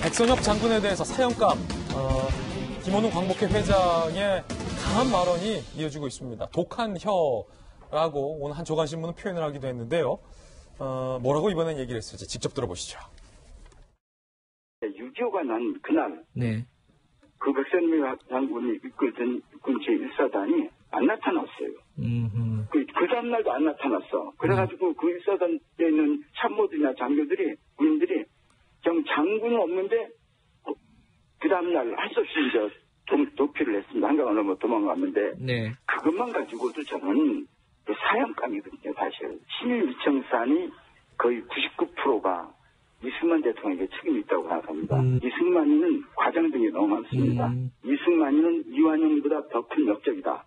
백선엽 장군에 대해서 사형감, 김원웅 광복회 회장의 강한 발언이 이어지고 있습니다. 독한 혀라고 오늘 한 조간신문은 표현을 하기도 했는데요. 뭐라고 이번엔 얘기를 했을지 직접 들어보시죠. 6.25가 난 그날 네. 그 백선엽 장군이 이끌던 육군체 1사단이 안 나타났어요. 그 다음날도 안 나타났어. 그래가지고 그 1사단에 있는 참모들이나 장교들이, 군인들이 장군은 없는데 그 다음날 할 수 없이 이제 도피를 했습니다. 한강을 넘어 도망갔는데 네. 그것만 가지고도 저는 사형감이거든요. 사실 친일위청산이 거의 99%가 이승만 대통령에게 책임이 있다고 생각합니다. 이승만이는 과장 등이 너무 많습니다. 이승만이는 이완용보다 더 큰 역적이다.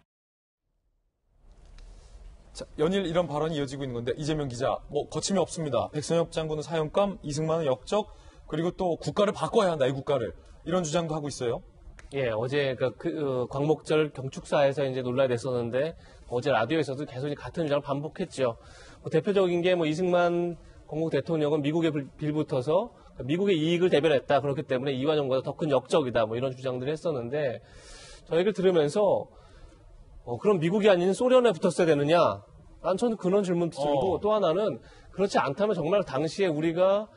자, 연일 이런 발언이 이어지고 있는 건데 이재명 기자, 거침이 없습니다. 백선엽 장군은 사형감, 이승만은 역적, 그리고 또 국가를 바꿔야 한다, 이 국가를. 이런 주장도 하고 있어요. 예, 어제 광복절 경축사에서 이제 논란이 됐었는데 어제 라디오에서도 계속 같은 주장을 반복했죠. 대표적인 게 이승만 건국 대통령은 미국에 빌붙어서 미국의 이익을 대변했다. 그렇기 때문에 이완용보다 더 큰 역적이다. 이런 주장들을 했었는데 저 얘기를 들으면서 그럼 미국이 아닌 소련에 붙었어야 되느냐? 난 저는 그런 질문도 들고 또 하나는 그렇지 않다면 정말 당시에 우리가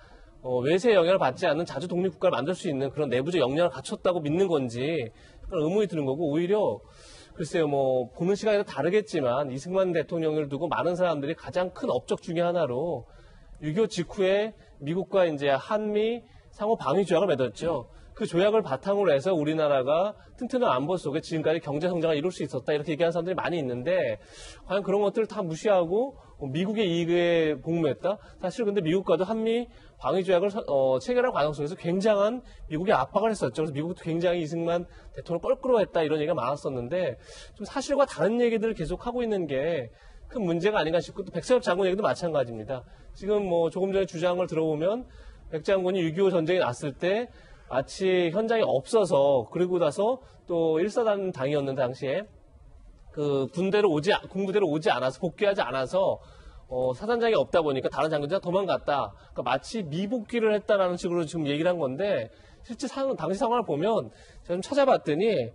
외세의 영향을 받지 않는 자주 독립국가를 만들 수 있는 그런 내부적 역량을 갖췄다고 믿는 건지 그런 의문이 드는 거고 오히려 글쎄요 보는 시각이 다르겠지만 이승만 대통령을 두고 많은 사람들이 가장 큰 업적 중에 하나로 6.25 직후에 미국과 이제 한미 상호 방위 조약을 맺었죠. 그 조약을 바탕으로 해서 우리나라가 튼튼한 안보 속에 지금까지 경제 성장을 이룰 수 있었다 이렇게 얘기하는 사람들이 많이 있는데 과연 그런 것들을 다 무시하고 미국의 이익에 복무했다? 사실 근데 미국과도 한미 방위 조약을 체결할 과정 속에서 굉장한 미국이 압박을 했었죠. 그래서 미국도 굉장히 이승만 대통령을 껄끄러워했다 이런 얘기가 많았었는데 좀 사실과 다른 얘기들을 계속 하고 있는 게 큰 문제가 아닌가 싶고 또 백선엽 장군 얘기도 마찬가지입니다. 지금 조금 전에 주장을 들어보면 백 장군이 6.25 전쟁이 났을 때 마치 현장에 없어서 그리고 나서 또 1사단 당이었는데 당시에 그 군부대로 오지 않아서 복귀하지 않아서 사단장이 없다 보니까 다른 장군들이 도망갔다. 그러니까 마치 미복귀를 했다라는 식으로 지금 얘기를 한 건데 실제 당시 상황을 보면 제가 좀 찾아봤더니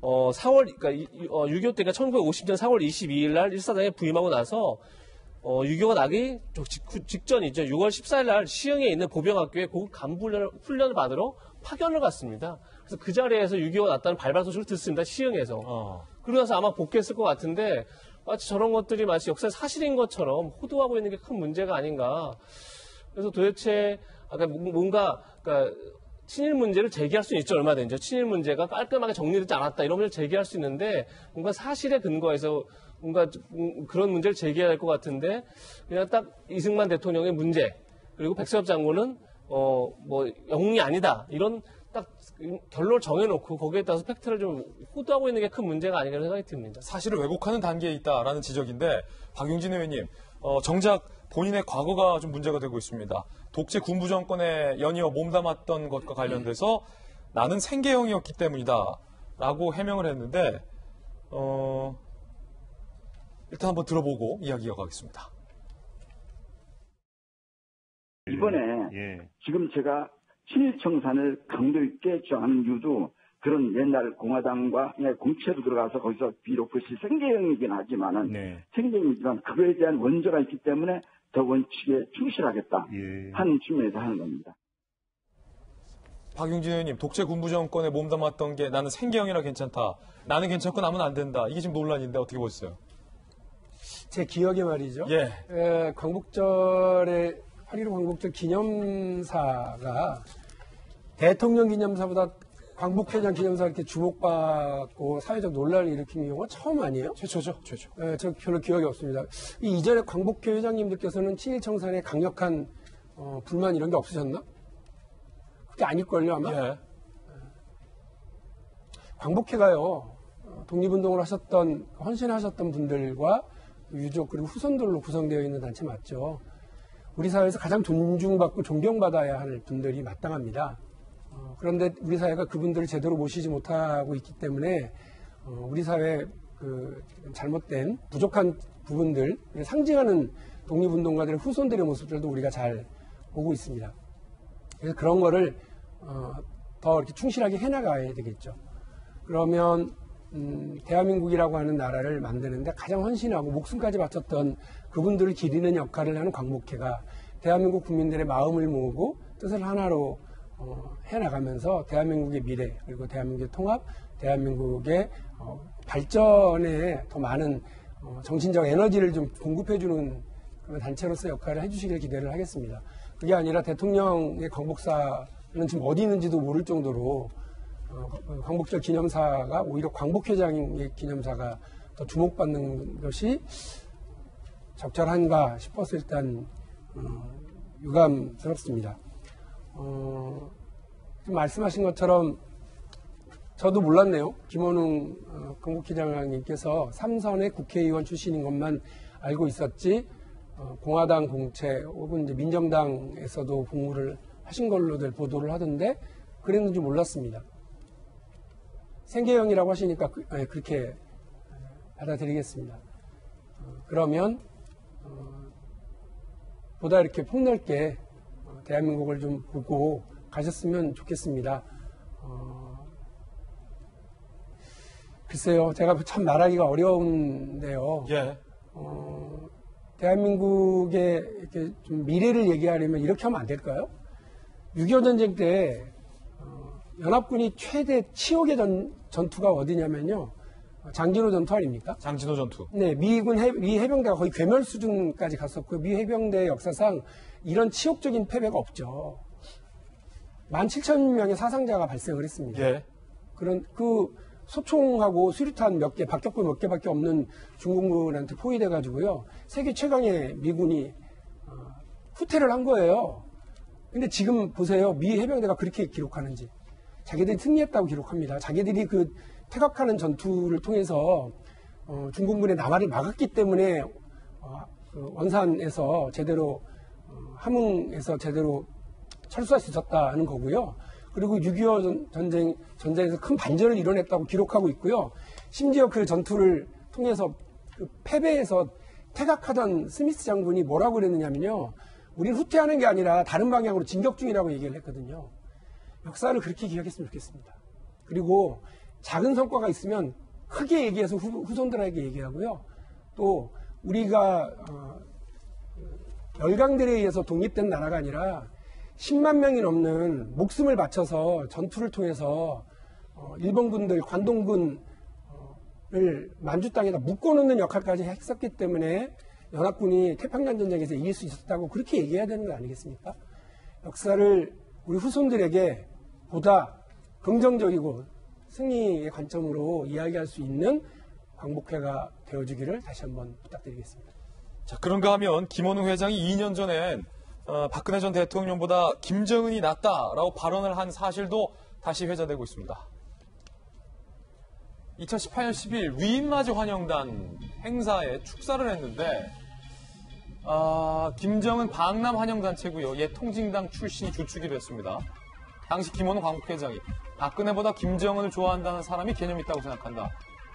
6.25 때가 1950년 4월 22일 날 1사단에 부임하고 나서 6.25가 나기 직전이죠. 6월 14일 날 시흥에 있는 보병학교에 고급 간부 훈련을 받으러 파견을 갔습니다. 그래서 그 자리에서 6.25가 났다는 발발 소식을 듣습니다. 시흥에서. 그러고 나서 아마 복귀했을 것 같은데 마치 저런 것들이 마치 역사의 사실인 것처럼 호도하고 있는 게 큰 문제가 아닌가. 그래서 도대체 뭔가 친일 문제를 제기할 수 있죠. 얼마든지. 친일 문제가 깔끔하게 정리되지 않았다. 이런 문제를 제기할 수 있는데 뭔가 사실에 근거해서 뭔가 그런 문제를 제기해야 될 것 같은데 그냥 딱 이승만 대통령의 문제 그리고 백선엽 장군은 영웅이 아니다. 이런 딱 결론을 정해놓고 거기에 따라서 팩트를 좀 호도하고 있는 게 큰 문제가 아닌가 생각이 듭니다. 사실을 왜곡하는 단계에 있다라는 지적인데 박용진 의원님, 정작 본인의 과거가 좀 문제가 되고 있습니다. 독재 군부 정권에 연이어 몸담았던 것과 관련돼서 나는 생계형이었기 때문이다라고 해명을 했는데 일단 한번 들어보고 이야기 이어가겠습니다. 이번에 지금 제가 친일청산을 강도 있게 주장하는 이유도 그런 옛날 공화당과 공채로 들어가서 거기서 비록 그것이 생계형이긴 하지만은 생계형이지만 그거에 대한 원조가 있기 때문에 더 원칙에 충실하겠다 하는 측면에서 하는 겁니다. 박용진 의원님, 독재 군부 정권에 몸담았던 게 나는 생계형이라 괜찮다. 나는 괜찮고 남은 안 된다. 이게 지금 논란인데 어떻게 보셨어요? 제 기억에 말이죠. 광복절에 8.15 광복절 기념사가 대통령 기념사보다 광복회장 기념사 이렇게 주목받고 사회적 논란을 일으킨 경우가 처음 아니에요? 최초죠, 최초. 저 별로 기억이 없습니다. 이전에 광복회 회장님들께서는 친일청산에 강력한 불만 이런 게 없으셨나? 그게 아닐걸요, 아마? 광복회가요, 독립운동을 하셨던, 헌신하셨던 분들과 유족 그리고 후손들로 구성되어 있는 단체 맞죠. 우리 사회에서 가장 존중받고 존경받아야 할 분들이 마땅합니다. 그런데 우리 사회가 그분들을 제대로 모시지 못하고 있기 때문에 우리 사회 잘못된 부족한 부분들 상징하는 독립운동가들의 후손들의 모습들도 우리가 잘 보고 있습니다. 그래서 그런 거를 더 이렇게 충실하게 해나가야 되겠죠. 그러면 대한민국이라고 하는 나라를 만드는데 가장 헌신하고 목숨까지 바쳤던 그분들을 기리는 역할을 하는 광복회가 대한민국 국민들의 마음을 모으고 뜻을 하나로 해나가면서 대한민국의 미래, 그리고 대한민국의 통합, 대한민국의 발전에 더 많은 정신적 에너지를 좀 공급해주는 그런 단체로서 역할을 해주시길 기대를 하겠습니다. 그게 아니라 대통령의 광복사는 지금 어디 있는지도 모를 정도로 광복절 기념사가 오히려 광복회장의 기념사가 더 주목받는 것이 적절한가 싶어서 일단 유감스럽습니다. 말씀하신 것처럼 저도 몰랐네요. 김원웅 광복회장님께서 삼선의 국회의원 출신인 것만 알고 있었지 공화당 공채 혹은 이제 민정당에서도 복무를 하신 걸로들 보도를 하던데 그랬는지 몰랐습니다. 생계형이라고 하시니까 그렇게 받아들이겠습니다. 그러면 보다 이렇게 폭넓게 대한민국을 좀 보고 가셨으면 좋겠습니다. 글쎄요, 제가 참 말하기가 어려운데요. 예. 대한민국의 이렇게 좀 미래를 얘기하려면 이렇게 하면 안 될까요? 6.25 전쟁 때 연합군이 최대 치욕의 전투가 어디냐면요. 장진호 전투 아닙니까? 장진호 전투. 네, 미 해병대가 거의 괴멸 수준까지 갔었고요. 미 해병대 역사상 이런 치욕적인 패배가 없죠. 17,000명의 사상자가 발생을 했습니다. 예. 그 소총하고 수류탄 몇 개, 박격포 몇 개밖에 없는 중공군한테 포위돼가지고요. 세계 최강의 미군이 후퇴를 한 거예요. 근데 지금 보세요. 미 해병대가 그렇게 기록하는지. 자기들이 승리했다고 기록합니다. 자기들이 그 퇴각하는 전투를 통해서 중공군의 남하를 막았기 때문에 그 원산에서 제대로 함흥에서 제대로 철수할 수 있었다는 거고요. 그리고 6.25 전쟁에서 큰 반전을 이뤄냈다고 기록하고 있고요. 심지어 그 전투를 통해서 그 패배해서 퇴각하던 스미스 장군이 뭐라고 그랬느냐면요. 우리는 후퇴하는 게 아니라 다른 방향으로 진격 중이라고 얘기를 했거든요. 역사를 그렇게 기억했으면 좋겠습니다. 그리고 작은 성과가 있으면 크게 얘기해서 후손들에게 얘기하고요. 또 우리가 열강들에 의해서 독립된 나라가 아니라 10만 명이 넘는 목숨을 바쳐서 전투를 통해서 일본군들, 관동군을 만주 땅에다 묶어놓는 역할까지 했었기 때문에 연합군이 태평양 전쟁에서 이길 수 있었다고 그렇게 얘기해야 되는 거 아니겠습니까? 역사를 우리 후손들에게 보다 긍정적이고 승리의 관점으로 이야기할 수 있는 광복회가 되어주기를 다시 한번 부탁드리겠습니다. 자, 그런가 하면 김원웅 회장이 2년 전엔 박근혜 전 대통령보다 김정은이 낫다라고 발언을 한 사실도 다시 회자되고 있습니다. 2018년 10일 위인맞이 환영단 행사에 축사를 했는데 김정은 방남 환영단체고요. 옛 통진당 출신이 주축이 됐습니다. 당시 김원웅 광복회장이 박근혜보다 김정은을 좋아한다는 사람이 개념 있다고 생각한다.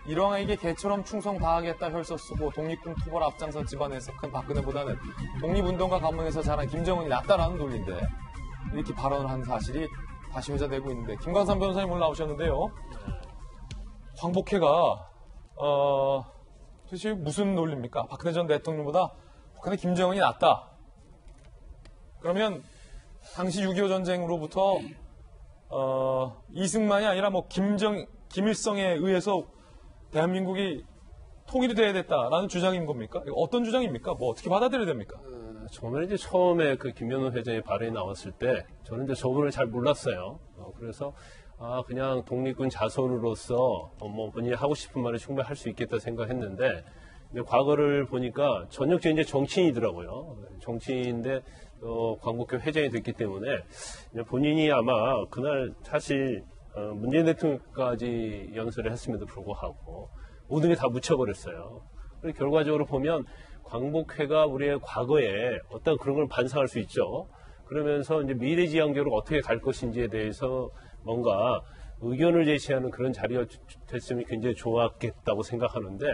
일왕에게 개처럼 충성 다하겠다 혈서 쓰고 독립군 투벌 앞장선 집안에서 큰 박근혜보다는 독립운동가 가문에서 자란 김정은이 낫다라는 논리인데 이렇게 발언을 한 사실이 다시 회자되고 있는데 김광삼 변호사님 오늘 나오셨는데요. 광복회가 도대체 무슨 논리입니까? 박근혜 전 대통령보다 박근혜 김정은이 낫다. 그러면 당시 6.25 전쟁으로부터 이승만이 아니라 뭐 김일성에 의해서 대한민국이 통일이 돼야 됐다라는 주장인 겁니까? 어떤 주장입니까? 뭐 어떻게 받아들여야 됩니까? 저는 이제 처음에 그 김현우 회장의 발언이 나왔을 때 저는 이제 저분을 잘 몰랐어요. 그래서 그냥 독립군 자손으로서 뭐 본인이 하고 싶은 말을 충분히 할 수 있겠다 생각했는데 과거를 보니까 전형적인 이제 정치인이더라고요. 정치인인데 광복회 회장이 됐기 때문에 본인이 아마 그날 사실 문재인 대통령까지 연설을 했음에도 불구하고 모든 게 다 묻혀버렸어요. 그리고 결과적으로 보면 광복회가 우리의 과거에 어떤 그런 걸 반성할 수 있죠. 그러면서 이제 미래지향적으로 어떻게 갈 것인지에 대해서 뭔가 의견을 제시하는 그런 자리가 됐으면 굉장히 좋았겠다고 생각하는데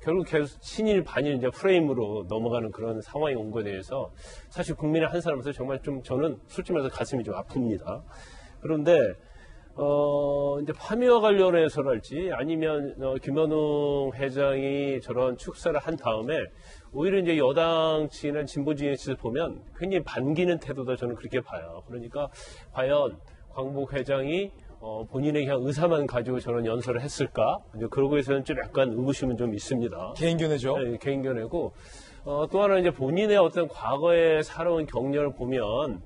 결국 계속 친일 반일 이제 프레임으로 넘어가는 그런 상황이 온 거에 대해서 사실 국민의 한 사람으로서 정말 좀 저는 솔직히 말해서 가슴이 좀 아픕니다. 그런데 이제 파미와 관련해서랄지 아니면 김현웅 회장이 저런 축사를 한 다음에 오히려 이제 여당 측이나 진보 진영에서 보면 굉장히 반기는 태도다 저는 그렇게 봐요. 그러니까 과연 광복 회장이 본인의 그냥 의사만 가지고 저런 연설을 했을까? 이제 그런 거에서는 좀 약간 의구심은 좀 있습니다. 개인견해죠. 네, 개인견해고 또 하나 이제 본인의 어떤 과거에 살아온 경력을 보면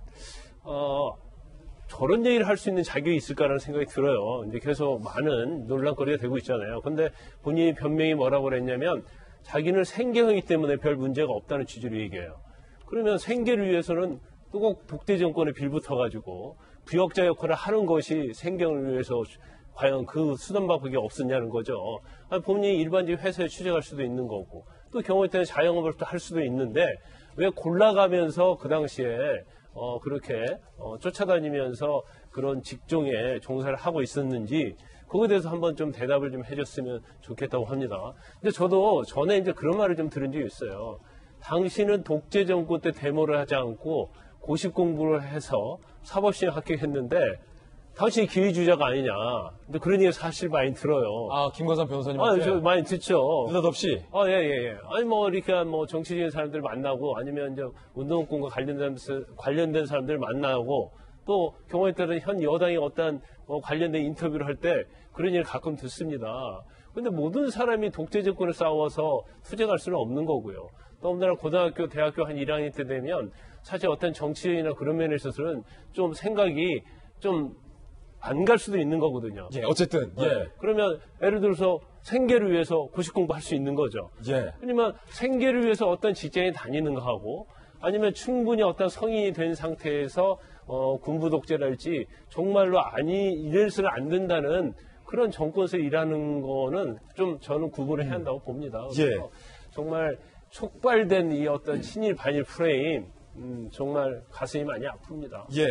저런 얘기를 할 수 있는 자격이 있을까라는 생각이 들어요. 이제 계속 많은 논란거리가 되고 있잖아요. 근데 본인이 변명이 뭐라고 그랬냐면 자기는 생계형이기 때문에 별 문제가 없다는 취지로 얘기해요. 그러면 생계를 위해서는 또 꼭 독재 정권에 빌붙어가지고 부역자 역할을 하는 것이 생계를 위해서 과연 그 수단 방법이 없었냐는 거죠. 본인이 일반적인 회사에 취직할 수도 있는 거고 또 경우에 따라 자영업을 또 할 수도 있는데 왜 골라가면서 그 당시에 그렇게 쫓아다니면서 그런 직종에 종사를 하고 있었는지 그거에 대해서 한번 좀 대답을 좀 해줬으면 좋겠다고 합니다. 근데 저도 전에 이제 그런 말을 좀 들은 적이 있어요. 당신은 독재 정권 때 데모를 하지 않고 고시 공부를 해서 사법시험 합격했는데 당신이 기회주의자가 아니냐. 근데 그런 얘기 사실 많이 들어요. 아, 김광삼 변호사님한테. 저 많이 듣죠. 느닷없이. 예. 아니, 이렇게 정치적인 사람들 만나고 아니면 이제 운동권과 관련된 사람들 만나고 또 경우에 따른 현 여당의 어떤 관련된 인터뷰를 할 때 그런 얘기를 가끔 듣습니다. 근데 모든 사람이 독재 정권을 싸워서 투쟁할 수는 없는 거고요. 더군다나 고등학교, 대학교 한 1학년 때 되면 사실 어떤 정치인이나 그런 면에 있어서는 좀 생각이 좀 안 갈 수도 있는 거거든요. 예, 어쨌든. 예. 그러면 예를 들어서 생계를 위해서 고시 공부할 수 있는 거죠. 예. 아니면 생계를 위해서 어떤 직장에 다니는가 하고 아니면 충분히 어떤 성인이 된 상태에서 군부 독재랄지 정말로 이래서는 안 된다는 그런 정권에서 일하는 거는 좀 저는 구분을 해야 한다고 봅니다. 그래서 정말 촉발된 이 어떤 친일 반일 프레임 정말 가슴이 많이 아픕니다. 예.